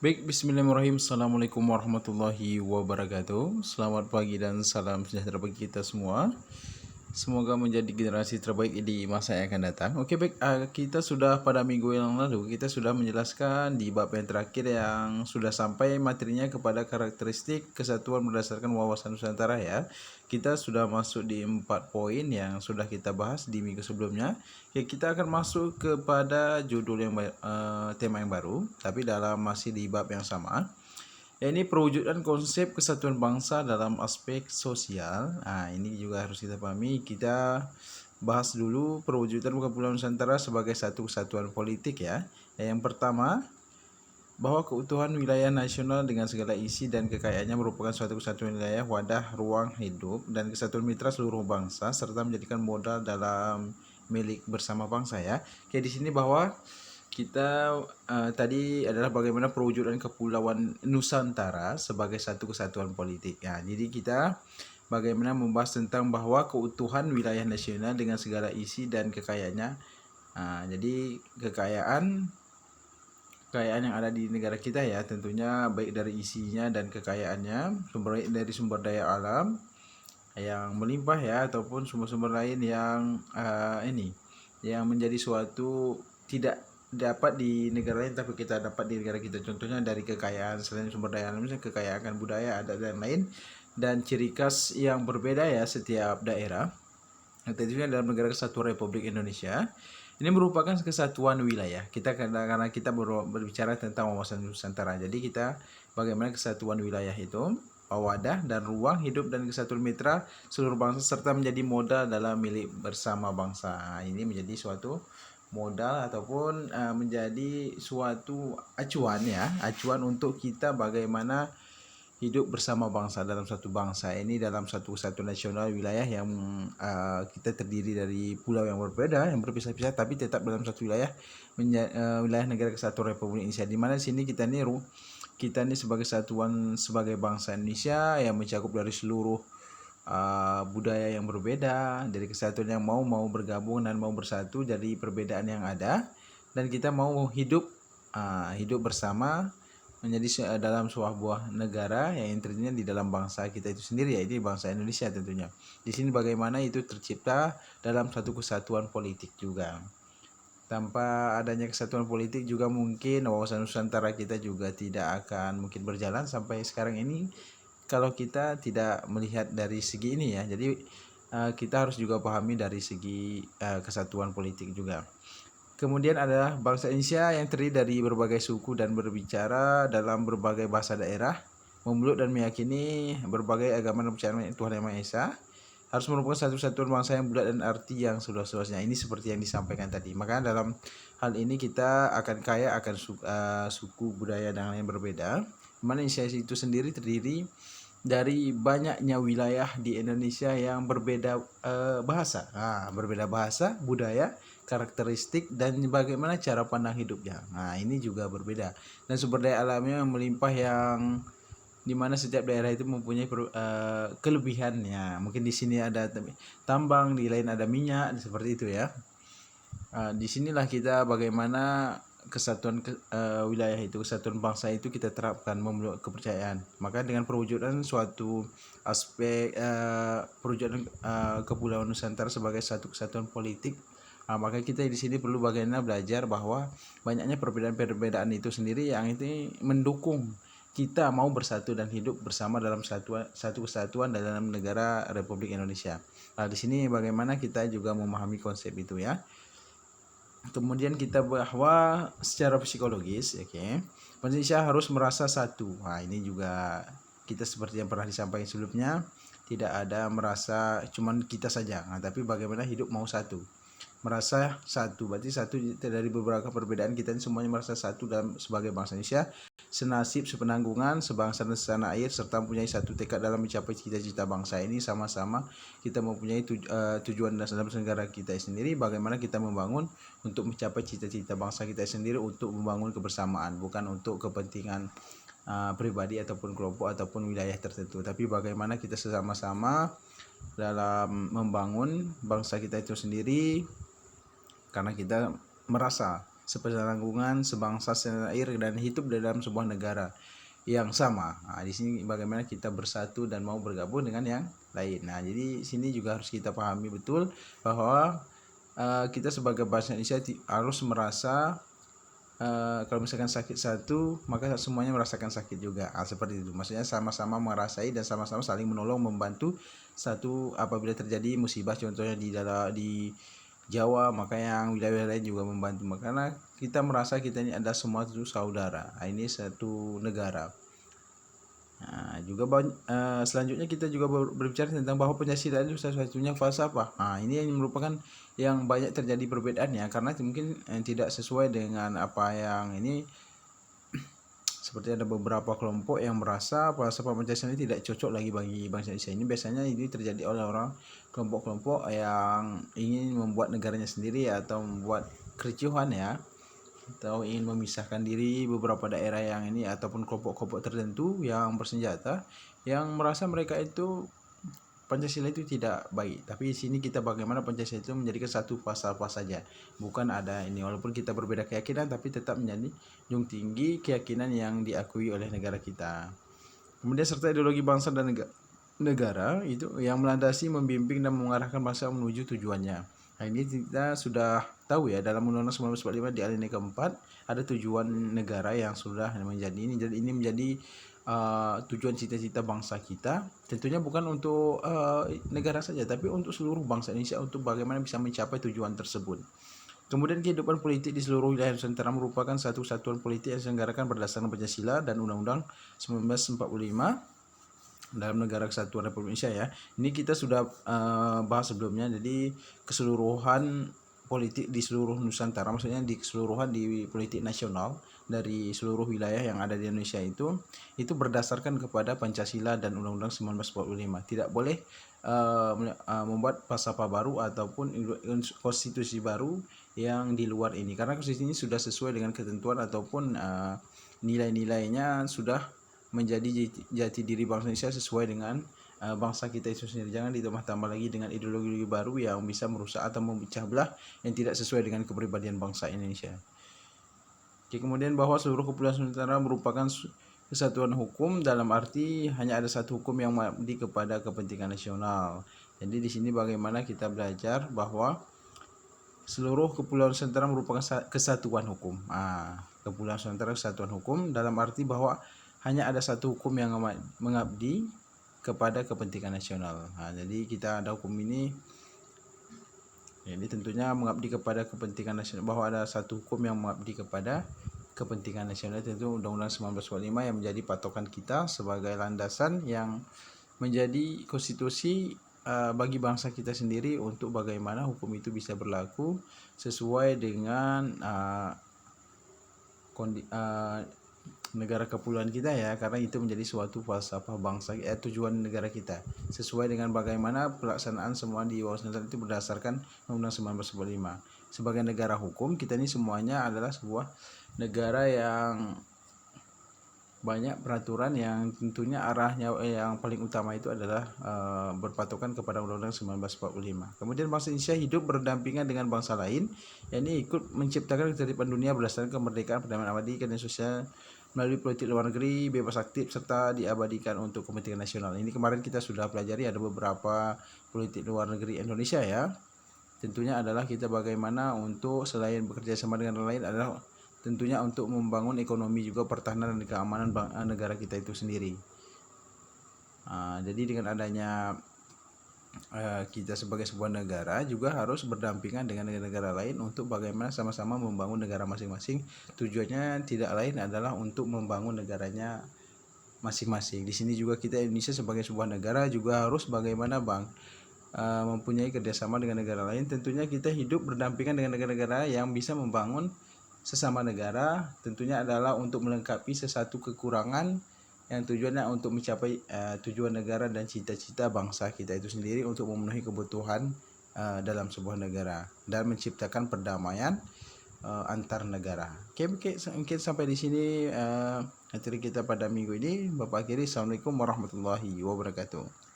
Baik, bismillahirrahmanirrahim. Assalamualaikum warahmatullahi wabarakatuh. Selamat pagi dan salam sejahtera bagi kita semua. Semoga menjadi generasi terbaik di masa yang akan datang. Oke, baik. Kita sudah pada minggu yang lalu, kita sudah menjelaskan di bab yang terakhir yang sudah sampai materinya kepada karakteristik kesatuan berdasarkan wawasan Nusantara ya. Kita sudah masuk di 4 poin yang sudah kita bahas di minggu sebelumnya. Ya, kita akan masuk kepada tema yang baru, tapi masih di bab yang sama. Ini perwujudan konsep kesatuan bangsa dalam aspek sosial. Ini juga harus kita pahami. Kita bahas dulu perwujudan Kepulauan Nusantara sebagai satu kesatuan politik ya. Yang pertama, bahwa keutuhan wilayah nasional dengan segala isi dan kekayaannya merupakan suatu kesatuan wilayah, wadah, ruang hidup, dan kesatuan mitra seluruh bangsa serta menjadikan modal dalam milik bersama bangsa ya. Oke, di sini bahwa kita tadi adalah bagaimana perwujudan Kepulauan Nusantara sebagai satu kesatuan politik. Jadi kita bagaimana membahas tentang bahwa keutuhan wilayah nasional dengan segala isi dan kekayaannya. Jadi kekayaan yang ada di negara kita ya, tentunya baik dari isinya dan kekayaannya, dari sumber daya alam yang melimpah ya, ataupun sumber-sumber lain yang yang menjadi suatu tidak dapat di negara lain tapi kita dapat di negara kita. Contohnya dari kekayaan selain sumber daya alam, misalnya kekayaan budaya, adat dan lain, dan ciri khas yang berbeda ya setiap daerah. Tentunya dalam negara kesatuan Republik Indonesia ini merupakan kesatuan wilayah. Karena kita berbicara tentang wawasan Nusantara. Jadi kita bagaimana kesatuan wilayah itu, wadah dan ruang hidup dan kesatuan mitra seluruh bangsa serta menjadi modal dalam milik bersama bangsa. Ini menjadi suatu modal ataupun menjadi suatu acuan untuk kita bagaimana hidup bersama bangsa dalam satu bangsa ini, dalam satu kesatuan nasional wilayah yang kita terdiri dari pulau yang berbeda, yang berpisah-pisah tapi tetap dalam satu wilayah, wilayah negara kesatuan Republik Indonesia, di mana sini kita ini sebagai satuan, sebagai bangsa Indonesia yang mencakup dari seluruh budaya yang berbeda, dari kesatuan yang mau bergabung dan mau bersatu dari perbedaan yang ada, dan kita mau hidup bersama menjadi dalam sebuah negara yang intinya di dalam bangsa kita itu sendiri, ya ini bangsa Indonesia tentunya. Di sini bagaimana itu tercipta dalam satu kesatuan politik juga. Tanpa adanya kesatuan politik juga mungkin wawasan Nusantara kita juga tidak akan mungkin berjalan sampai sekarang ini kalau kita tidak melihat dari segi ini ya. Jadi kita harus juga pahami dari segi kesatuan politik juga. Kemudian adalah bangsa Indonesia yang terdiri dari berbagai suku dan berbicara dalam berbagai bahasa daerah, memeluk dan meyakini berbagai agama dan percayaan Tuhan Yang Maha Esa, harus merupakan satu kesatuan bangsa yang bulat dan arti yang seluas-luasnya. Ini seperti yang disampaikan tadi. Maka dalam hal ini kita akan kaya akan suku budaya dan lain berbeda. Mana Indonesia itu sendiri terdiri dari banyaknya wilayah di Indonesia yang berbeda berbeda bahasa, budaya, karakteristik, dan bagaimana cara pandang hidupnya. Ini juga berbeda. Dan sumber daya alamnya melimpah yang dimana setiap daerah itu mempunyai kelebihannya. Mungkin di sini ada tambang, di lain ada minyak, seperti itu ya. Disinilah kita bagaimana kesatuan wilayah itu, kesatuan bangsa itu kita terapkan memeluk kepercayaan. Maka dengan perwujudan suatu aspek perwujudan Kepulauan Nusantara sebagai satu kesatuan politik, maka kita di sini perlu bagaimana belajar bahwa banyaknya perbedaan-perbedaan itu sendiri yang itu mendukung kita mau bersatu dan hidup bersama dalam satu kesatuan dalam negara Republik Indonesia. Di sini bagaimana kita juga memahami konsep itu ya. Kemudian kita bahwa secara psikologis, manusia harus merasa satu. Ini juga kita seperti yang pernah disampaikan sebelumnya, tidak ada merasa cuman kita saja, tapi bagaimana hidup mau satu. Merasa satu, berarti satu dari beberapa perbedaan kita ini semuanya merasa satu dalam sebagai bangsa Indonesia, senasib, sepenanggungan, sebangsa dan setanah air, serta mempunyai satu tekad dalam mencapai cita-cita bangsa ini. Sama-sama kita mempunyai tujuan dan negara kita sendiri, bagaimana kita membangun untuk mencapai cita-cita bangsa kita sendiri, untuk membangun kebersamaan, bukan untuk kepentingan pribadi ataupun kelompok ataupun wilayah tertentu, tapi bagaimana kita sama-sama dalam membangun bangsa kita itu sendiri, karena kita merasa sepenanggungan, sebangsa, setanah air, dan hidup dalam sebuah negara yang sama. Nah, di sini bagaimana kita bersatu dan mau bergabung dengan yang lain. Nah, jadi sini juga harus kita pahami betul bahwa kita sebagai bangsa Indonesia harus merasa kalau misalkan sakit satu, maka semuanya merasakan sakit juga. Seperti itu. Maksudnya sama-sama merasai dan sama-sama saling menolong, membantu satu apabila terjadi musibah. Contohnya di Jawa, maka yang wilayah lain juga membantu. Karena kita merasa kita ini ada semua itu saudara. Ini satu negara. Nah, juga selanjutnya kita juga berbicara tentang bahwa Pancasila itu satu-satunya falsafah. Nah, ini yang merupakan yang banyak terjadi perbedaannya karena mungkin tidak sesuai dengan apa yang ini. Seperti ada beberapa kelompok yang merasa falsafah Pancasila ini tidak cocok lagi bagi bangsa Indonesia. Ini biasanya ini terjadi oleh orang kelompok-kelompok yang ingin membuat negaranya sendiri atau membuat kericuhan ya, atau ingin memisahkan diri beberapa daerah yang ini ataupun kelompok-kelompok tertentu yang bersenjata yang merasa mereka itu Pancasila itu tidak baik. Tapi di sini kita bagaimana Pancasila itu menjadikan satu falsafah saja. Bukan ada ini walaupun kita berbeda keyakinan tapi tetap menjadi junjung tinggi keyakinan yang diakui oleh negara kita. Kemudian serta ideologi bangsa dan negara itu yang melandasi, membimbing dan mengarahkan bangsa menuju tujuannya. Nah, ini kita sudah tahu ya dalam Undang-Undang 1945 di alinea keempat ada tujuan negara yang sudah menjadi ini. Jadi ini menjadi tujuan cita-cita bangsa kita. Tentunya bukan untuk negara saja, tapi untuk seluruh bangsa Indonesia untuk bagaimana bisa mencapai tujuan tersebut. Kemudian kehidupan politik di seluruh wilayah Nusantara merupakan satu satuan politik yang diselenggarakan berdasarkan Pancasila dan Undang-Undang 1945 dalam negara kesatuan Republik Indonesia ya. Ini kita sudah bahas sebelumnya. Jadi keseluruhan politik di seluruh Nusantara, maksudnya di keseluruhan di politik nasional dari seluruh wilayah yang ada di Indonesia itu berdasarkan kepada Pancasila dan Undang-Undang 1945. Tidak boleh membuat falsafah baru ataupun konstitusi baru yang di luar ini, karena konstitusi ini sudah sesuai dengan ketentuan ataupun nilai-nilainya sudah menjadi jati diri bangsa Indonesia sesuai dengan bangsa kita itu sendiri. Jangan ditambah-tambah lagi dengan ideologi baru yang bisa merusak atau memecah belah yang tidak sesuai dengan kepribadian bangsa Indonesia. Oke, kemudian bahwa seluruh kepulauan Nusantara merupakan kesatuan hukum dalam arti hanya ada satu hukum yang mengabdi kepada kepentingan nasional. Jadi di sini bagaimana kita belajar bahwa seluruh kepulauan Nusantara merupakan kesatuan hukum. Kepulauan Nusantara kesatuan hukum dalam arti bahwa hanya ada satu hukum yang mengabdi kepada kepentingan nasional. Jadi kita ada hukum ini. Jadi tentunya mengabdi kepada kepentingan nasional, bahwa ada satu hukum yang mengabdi kepada kepentingan nasional, tentu Undang-Undang 1945 yang menjadi patokan kita sebagai landasan yang menjadi konstitusi bagi bangsa kita sendiri untuk bagaimana hukum itu bisa berlaku sesuai dengan negara kepulauan kita ya, karena itu menjadi suatu falsafah bangsa tujuan negara kita sesuai dengan bagaimana pelaksanaan semua di bawah itu berdasarkan Undang-Undang 1945. Sebagai negara hukum, kita ini semuanya adalah sebuah negara yang banyak peraturan yang tentunya arahnya yang paling utama itu adalah berpatokan kepada Undang-Undang 1945. Kemudian bangsa Indonesia hidup berdampingan dengan bangsa lain, yakni ikut menciptakan ketertiban dunia berdasarkan kemerdekaan, perdamaian abadi, keadilan sosial melalui politik luar negeri, bebas aktif, serta diabadikan untuk kepentingan nasional. Ini kemarin kita sudah pelajari ada beberapa politik luar negeri Indonesia ya. Tentunya adalah kita bagaimana untuk selain bekerja sama dengan lain adalah tentunya untuk membangun ekonomi juga, pertahanan dan keamanan negara kita itu sendiri. Jadi dengan adanya kita sebagai sebuah negara juga harus berdampingan dengan negara lain untuk bagaimana sama-sama membangun negara masing-masing. Tujuannya tidak lain adalah untuk membangun negaranya masing-masing. Di sini juga kita Indonesia sebagai sebuah negara juga harus bagaimana mempunyai kerjasama dengan negara lain. Tentunya kita hidup berdampingan dengan negara-negara yang bisa membangun sesama negara, tentunya adalah untuk melengkapi sesuatu kekurangan yang tujuannya untuk mencapai tujuan negara dan cita-cita bangsa kita itu sendiri untuk memenuhi kebutuhan dalam sebuah negara dan menciptakan perdamaian antar negara. Oke, mungkin sampai di sini materi kita pada minggu ini. Bapak akhiri, Assalamualaikum warahmatullahi wabarakatuh.